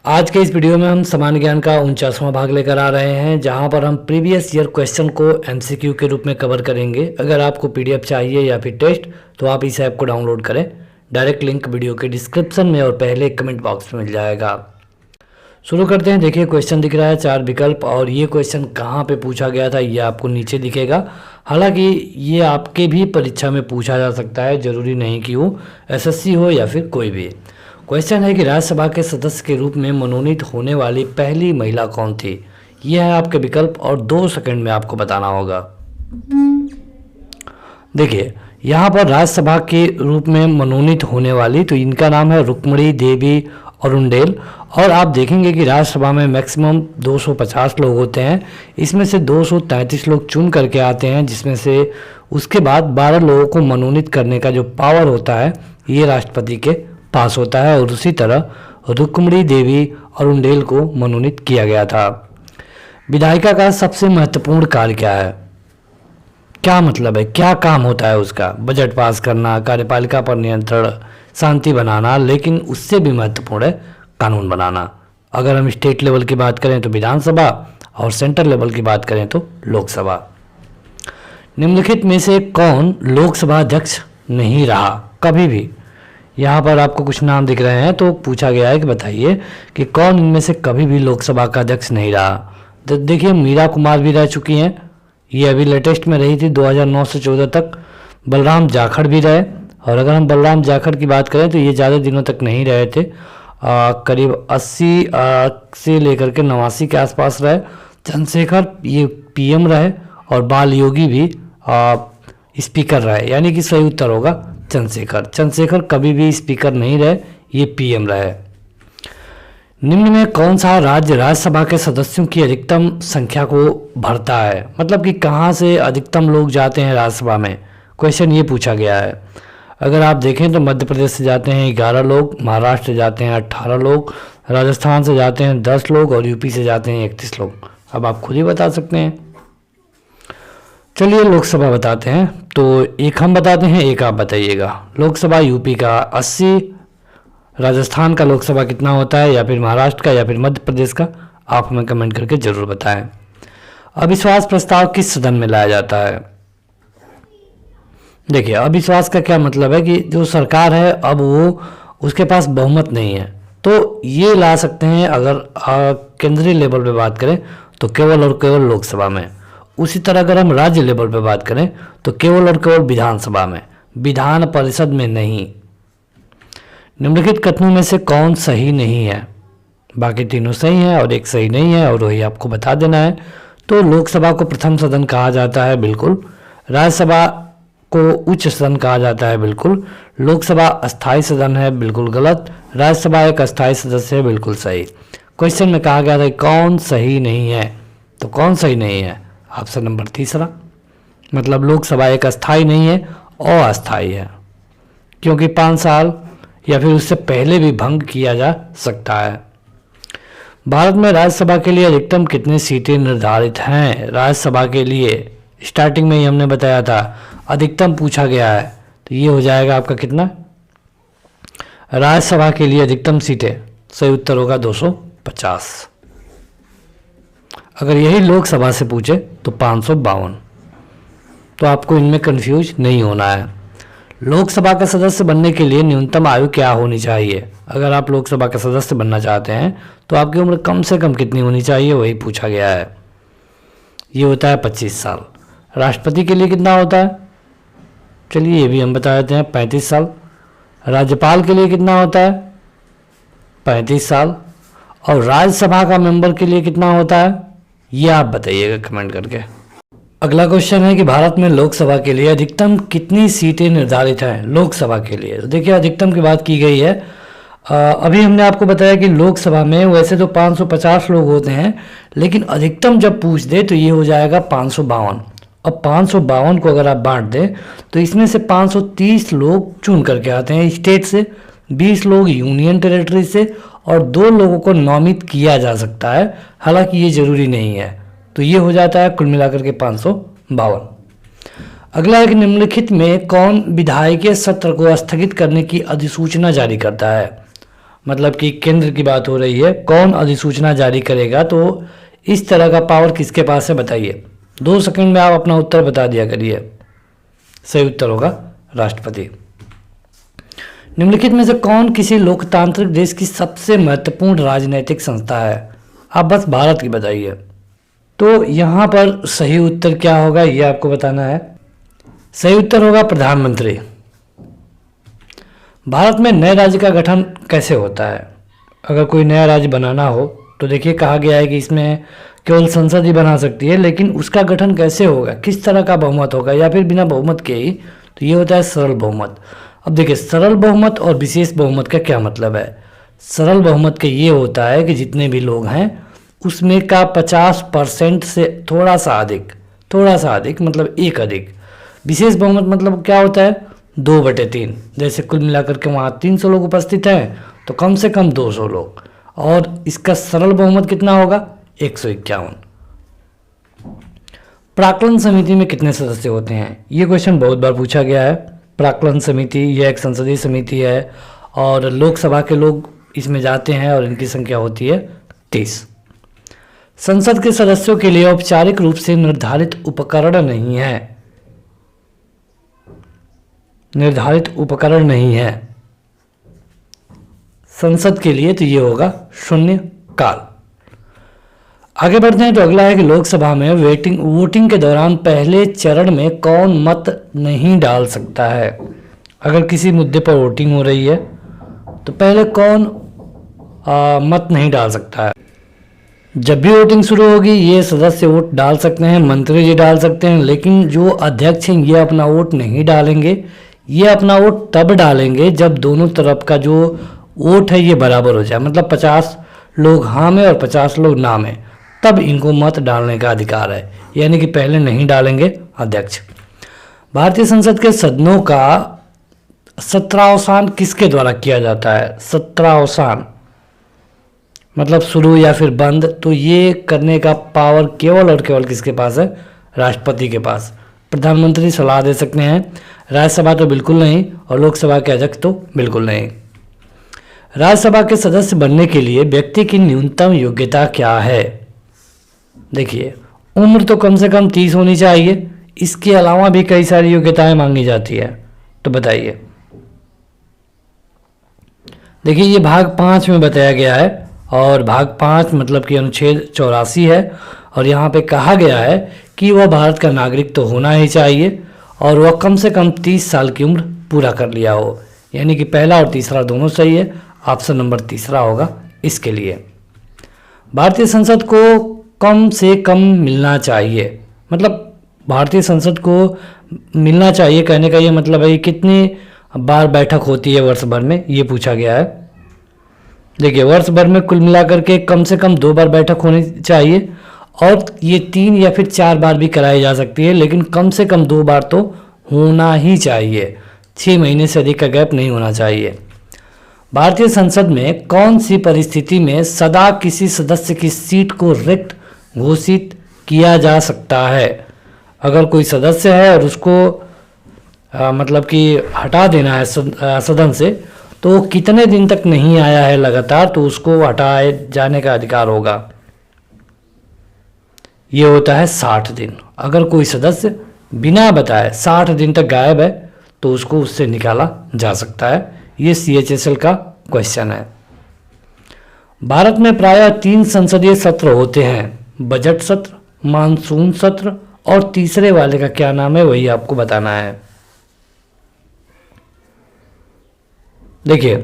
आज के इस वीडियो में हम सामान्य ज्ञान का 49वां भाग लेकर आ रहे हैं, जहां पर हम प्रीवियस ईयर क्वेश्चन को एमसीक्यू के रूप में कवर करेंगे। अगर आपको पीडीएफ चाहिए या फिर टेस्ट तो आप इस ऐप को डाउनलोड करें। डायरेक्ट लिंक वीडियो के डिस्क्रिप्शन में और पहले कमेंट बॉक्स में मिल जाएगा। शुरू करते हैं। देखिए क्वेश्चन दिख रहा है 4 विकल्प, और ये क्वेश्चन कहाँ पे पूछा गया था ये आपको नीचे दिखेगा। हालांकि ये आपके भी परीक्षा में पूछा जा सकता है, जरूरी नहीं कि वो एसएससी हो या फिर कोई भी। क्वेश्चन है कि राज्यसभा के सदस्य के रूप में मनोनीत होने वाली पहली महिला कौन थी। यह है आपके विकल्प और 2 सेकंड में आपको बताना होगा। देखिए यहाँ पर राज्यसभा के रूप में मनोनीत होने वाली, तो इनका नाम है रुक्मिणी देवी अरुणडेल। और आप देखेंगे कि राज्यसभा में मैक्सिमम 250 लोग होते हैं, इसमें से 233 लोग चुन करके आते हैं, जिसमें से उसके बाद 12 लोगों को मनोनीत करने का जो पावर होता है ये राष्ट्रपति के पास होता है। और उसी तरह रुक्मिणी देवी अरुणडेल को मनोनीत किया गया था। विधायिका का सबसे महत्वपूर्ण कार्य क्या है? क्या मतलब है, क्या काम होता है उसका? बजट पास करना, कार्यपालिका पर नियंत्रण, शांति बनाना, लेकिन उससे भी महत्वपूर्ण है कानून बनाना। अगर हम स्टेट लेवल की बात करें तो विधानसभा, और सेंट्रल लेवल की बात करें तो लोकसभा। निम्नलिखित में से कौन लोकसभा अध्यक्ष नहीं रहा कभी भी? यहाँ पर आपको कुछ नाम दिख रहे हैं, तो पूछा गया है कि बताइए कि कौन इनमें से कभी भी लोकसभा का अध्यक्ष नहीं रहा। तो देखिए मीरा कुमार भी रह चुकी हैं, ये अभी लेटेस्ट में रही थी 2009 से 14 तक। बलराम जाखड़ भी रहे, और अगर हम बलराम जाखड़ की बात करें तो ये ज़्यादा दिनों तक नहीं रहे थे, करीब 80 से लेकर के 89 के आसपास रहे। चंद्रशेखर ये पीएम रहे, और बाल योगी भी स्पीकर रहे, यानी कि सही उत्तर होगा चंद्रशेखर। चंद्रशेखर कभी भी स्पीकर नहीं रहे, ये पीएम रहे। निम्न में कौन सा राज्य राज्यसभा के सदस्यों की अधिकतम संख्या को भरता है? मतलब कि कहाँ से अधिकतम लोग जाते हैं राज्यसभा में, क्वेश्चन ये पूछा गया है। अगर आप देखें तो मध्य प्रदेश से जाते हैं 11 लोग, महाराष्ट्र से जाते हैं 18 लोग, राजस्थान से जाते हैं 10 लोग, और यूपी से जाते हैं 31 लोग। अब आप खुद ही बता सकते हैं। चलिए लोकसभा बताते हैं, तो एक हम बताते हैं, एक आप बताइएगा। लोकसभा यूपी का 80, राजस्थान का लोकसभा कितना होता है, या फिर महाराष्ट्र का, या फिर मध्य प्रदेश का, आप हमें कमेंट करके जरूर बताएं। अविश्वास प्रस्ताव किस सदन में लाया जाता है? देखिए अविश्वास का क्या मतलब है कि जो सरकार है अब वो उसके पास बहुमत नहीं है, तो ये ला सकते हैं। अगर केंद्रीय लेवल पे बात करें तो केवल और केवल लोकसभा में। उसी तरह अगर हम राज्य लेवल पे बात करें तो केवल और केवल विधानसभा में, विधान परिषद में नहीं। निम्नलिखित कथनों में से कौन सही नहीं है? बाकी तीनों सही हैं और एक सही नहीं है, और वही आपको बता देना है। तो लोकसभा को प्रथम सदन कहा जाता है, बिल्कुल। राज्यसभा को उच्च सदन कहा जाता है, बिल्कुल। लोकसभा अस्थायी सदन है, बिल्कुल गलत। राज्यसभा एक अस्थायी सदस्य है, बिल्कुल सही। क्वेश्चन में कहा गया था कौन सही नहीं है, तो कौन सही नहीं है? ऑप्शन नंबर 3, मतलब लोकसभा एक अस्थायी नहीं है, अस्थायी है, क्योंकि 5 साल या फिर उससे पहले भी भंग किया जा सकता है। भारत में राज्यसभा के लिए अधिकतम कितनी सीटें निर्धारित हैं? राज्यसभा के लिए स्टार्टिंग में ही हमने बताया था अधिकतम पूछा गया है, तो ये हो जाएगा आपका कितना? राज्यसभा के लिए अधिकतम सीटें, सही उत्तर होगा 250। अगर यही लोकसभा से पूछे तो 552। तो आपको इनमें कंफ्यूज नहीं होना है। लोकसभा का सदस्य बनने के लिए न्यूनतम आयु क्या होनी चाहिए? अगर आप लोकसभा का सदस्य बनना चाहते हैं तो आपकी उम्र कम से कम कितनी होनी चाहिए, वही पूछा गया है। ये होता है 25 साल। राष्ट्रपति के लिए कितना होता है? चलिए ये भी हम बता देते हैं, 35 साल। राज्यपाल के लिए कितना होता है? 35 साल। और राज्यसभा का मेंबर के लिए कितना होता है, ये आप बताइएगा कमेंट करके। अगला क्वेश्चन है कि भारत में लोकसभा के लिए अधिकतम कितनी सीटें निर्धारित हैं? लोकसभा के लिए तो देखिए अधिकतम की बात की गई है। अभी हमने आपको बताया कि लोकसभा में वैसे तो 550 लोग होते हैं, लेकिन अधिकतम जब पूछ दे तो ये हो जाएगा 552। अब 552 को अगर आप बांट दें तो इसमें से 530 लोग चुन करके आते हैं स्टेट से, 20 लोग यूनियन टेरिटरी से, और 2 लोगों को नामित किया जा सकता है, हालांकि ये जरूरी नहीं है। तो ये हो जाता है कुल मिलाकर के 552। अगला एक, निम्नलिखित में कौन विधायिका सत्र को स्थगित करने की अधिसूचना जारी करता है? मतलब कि केंद्र की बात हो रही है, कौन अधिसूचना जारी करेगा, तो इस तरह का पावर किसके पास है बताइए। 2 सेकंड में आप अपना उत्तर बता दिया करिए। सही उत्तर होगा राष्ट्रपति। निम्नलिखित में से कौन किसी लोकतांत्रिक देश की सबसे महत्वपूर्ण राजनीतिक संस्था है? आप बस भारत की बताइए। तो यहाँ पर सही उत्तर क्या होगा ये आपको बताना है। सही उत्तर होगा प्रधानमंत्री। भारत में नए राज्य का गठन कैसे होता है? अगर कोई नया राज्य बनाना हो तो देखिए कहा गया है कि इसमें केवल संसद ही बना सकती है, लेकिन उसका गठन कैसे होगा, किस तरह का बहुमत होगा या फिर बिना बहुमत के ही, तो ये होता है सरल बहुमत। अब देखिए सरल बहुमत और विशेष बहुमत का क्या मतलब है। सरल बहुमत का ये होता है कि जितने भी लोग हैं उसमें का 50% से थोड़ा सा अधिक मतलब एक अधिक। विशेष बहुमत मतलब क्या होता है 2/3, जैसे कुल मिलाकर के वहाँ 300 लोग उपस्थित हैं तो कम से कम 200 लोग। और इसका सरल बहुमत कितना होगा 151। प्राक्कलन समिति में कितने सदस्य होते हैं? ये क्वेश्चन बहुत बार पूछा गया है। प्राक्कलन समिति यह एक संसदीय समिति है और लोकसभा के लोग इसमें जाते हैं और इनकी संख्या होती है 30। संसद के सदस्यों के लिए औपचारिक रूप से निर्धारित उपकरण नहीं है संसद के लिए, तो ये होगा शून्य काल। आगे बढ़ते हैं तो अगला है कि लोकसभा में वोटिंग के दौरान पहले चरण में कौन मत नहीं डाल सकता है? अगर किसी मुद्दे पर वोटिंग हो रही है तो पहले कौन मत नहीं डाल सकता है? जब भी वोटिंग शुरू होगी ये सदस्य वोट डाल सकते हैं, मंत्री जी डाल सकते हैं, लेकिन जो अध्यक्ष हैं ये अपना वोट नहीं डालेंगे। ये अपना वोट तब डालेंगे जब दोनों तरफ का जो वोट है ये बराबर हो जाए, मतलब 50 लोग हाँ में और 50 लोग ना में, तब इनको मत डालने का अधिकार है। यानी कि पहले नहीं डालेंगे अध्यक्ष। भारतीय संसद के सदनों का सत्रावसान किसके द्वारा किया जाता है? सत्रावसान मतलब शुरू या फिर बंद, तो ये करने का पावर केवल और केवल किसके पास है? राष्ट्रपति के पास। प्रधानमंत्री सलाह दे सकते हैं, राज्यसभा तो बिल्कुल नहीं और लोकसभा के अध्यक्ष तो बिल्कुल नहीं। राज्यसभा के सदस्य बनने के लिए व्यक्ति की न्यूनतम योग्यता क्या है? देखिए उम्र तो कम से कम 30 होनी चाहिए, इसके अलावा भी कई सारी योग्यताएं मांगी जाती है, तो बताइए। देखिए ये भाग 5 में बताया गया है और भाग 5 मतलब कि अनुच्छेद 84 है और यहाँ पे कहा गया है कि वह भारत का नागरिक तो होना ही चाहिए और वह कम से कम 30 साल की उम्र पूरा कर लिया हो। यानी कि पहला और तीसरा दोनों सही है, ऑप्शन नंबर तीसरा होगा इसके लिए। भारतीय संसद को कम से कम मिलना चाहिए, मतलब भारतीय संसद को मिलना चाहिए कहने का ये मतलब है कितनी बार बैठक होती है वर्ष भर में, ये पूछा गया है। देखिए वर्ष भर में कुल मिलाकर के कम से कम 2 बार बैठक होनी चाहिए और ये 3 या फिर 4 बार भी कराई जा सकती है, लेकिन कम से कम 2 बार तो होना ही चाहिए। 6 महीने से अधिक का गैप नहीं होना चाहिए। भारतीय संसद में कौन सी परिस्थिति में सदा किसी सदस्य की सीट को रिक्त घोषित किया जा सकता है? अगर कोई सदस्य है और उसको मतलब कि हटा देना है सदन से, तो कितने दिन तक नहीं आया है लगातार, तो उसको हटाए जाने का अधिकार होगा। ये होता है 60 दिन। अगर कोई सदस्य बिना बताए 60 दिन तक गायब है तो उसको उससे निकाला जा सकता है। ये CHSL का क्वेश्चन है। भारत में प्रायः 3 संसदीय सत्र होते हैं, बजट सत्र, मानसून सत्र और तीसरे वाले का क्या नाम है वही आपको बताना है। देखिए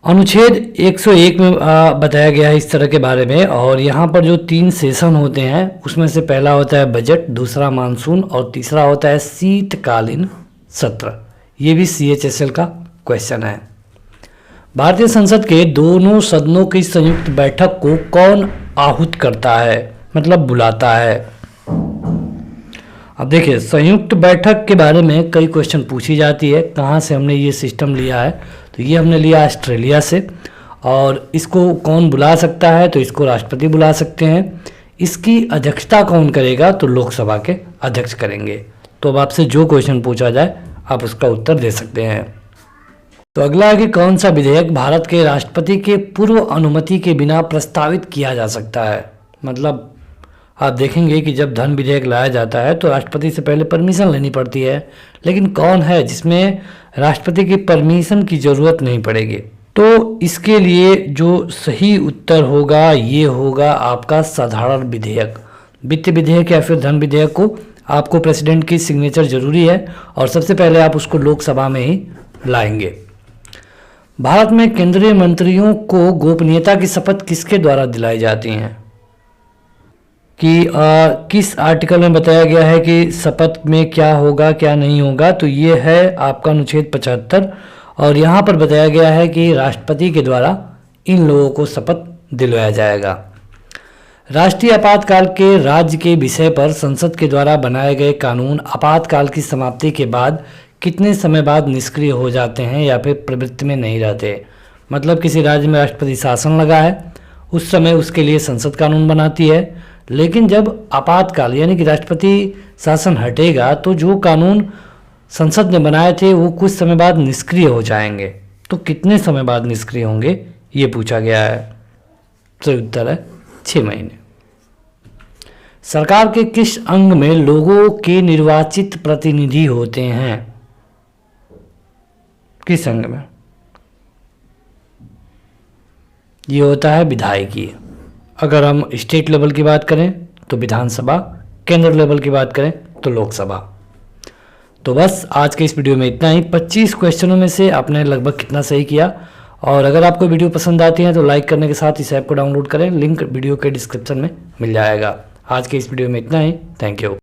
अनुच्छेद 101 में बताया गया है इस तरह के बारे में और यहाँ पर जो 3 सेशन होते हैं उसमें से पहला होता है बजट, दूसरा मानसून और तीसरा होता है शीतकालीन सत्र। ये भी CHSL का क्वेश्चन है। भारतीय संसद के दोनों सदनों की संयुक्त बैठक को कौन आहूत करता है, मतलब बुलाता है? अब देखिए संयुक्त बैठक के बारे में कई क्वेश्चन पूछी जाती है। कहाँ से हमने ये सिस्टम लिया है, तो ये हमने लिया ऑस्ट्रेलिया से। और इसको कौन बुला सकता है, तो इसको राष्ट्रपति बुला सकते हैं। इसकी अध्यक्षता कौन करेगा, तो लोकसभा के अध्यक्ष करेंगे। तो अब आपसे जो क्वेश्चन पूछा जाए आप उसका उत्तर दे सकते हैं। तो अगला है कि कौन सा विधेयक भारत के राष्ट्रपति के पूर्व अनुमति के बिना प्रस्तावित किया जा सकता है। मतलब आप देखेंगे कि जब धन विधेयक लाया जाता है तो राष्ट्रपति से पहले परमिशन लेनी पड़ती है, लेकिन कौन है जिसमें राष्ट्रपति की परमिशन की ज़रूरत नहीं पड़ेगी। तो इसके लिए जो सही उत्तर होगा ये होगा आपका साधारण विधेयक। वित्त विधेयक या फिर धन विधेयक को आपको प्रेसिडेंट की सिग्नेचर जरूरी है और सबसे पहले आप उसको लोकसभा में ही लाएंगे। भारत में केंद्रीय मंत्रियों को गोपनीयता की शपथ किसके द्वारा दिलाई जाती हैं कि किस आर्टिकल में बताया गया है कि शपथ में क्या होगा क्या नहीं होगा। तो ये है आपका अनुच्छेद 75 और यहाँ पर बताया गया है कि राष्ट्रपति के द्वारा इन लोगों को शपथ दिलवाया जाएगा। राष्ट्रीय आपातकाल के राज्य के विषय पर संसद के द्वारा बनाए गए कानून आपातकाल की समाप्ति के बाद कितने समय बाद निष्क्रिय हो जाते हैं या फिर प्रवृत्ति में नहीं रहते। मतलब किसी राज्य में राष्ट्रपति शासन लगा है, उस समय उसके लिए संसद कानून बनाती है, लेकिन जब आपातकाल यानी कि राष्ट्रपति शासन हटेगा तो जो कानून संसद ने बनाए थे वो कुछ समय बाद निष्क्रिय हो जाएंगे। तो कितने समय बाद निष्क्रिय होंगे ये पूछा गया है। तो उत्तर है 6 महीने। सरकार के किस अंग में लोगों के निर्वाचित प्रतिनिधि होते हैं। किस अंग में? ये होता है विधायिकी। अगर हम स्टेट लेवल की बात करें तो विधानसभा, केंद्र लेवल की बात करें तो लोकसभा। तो बस आज के इस वीडियो में इतना ही। 25 क्वेश्चनों में से आपने लगभग कितना सही किया। और अगर आपको वीडियो पसंद आती है तो लाइक करने के साथ इस ऐप को डाउनलोड करें। लिंक वीडियो के डिस्क्रिप्शन में मिल जाएगा। आज के इस वीडियो में इतना ही। Thank you.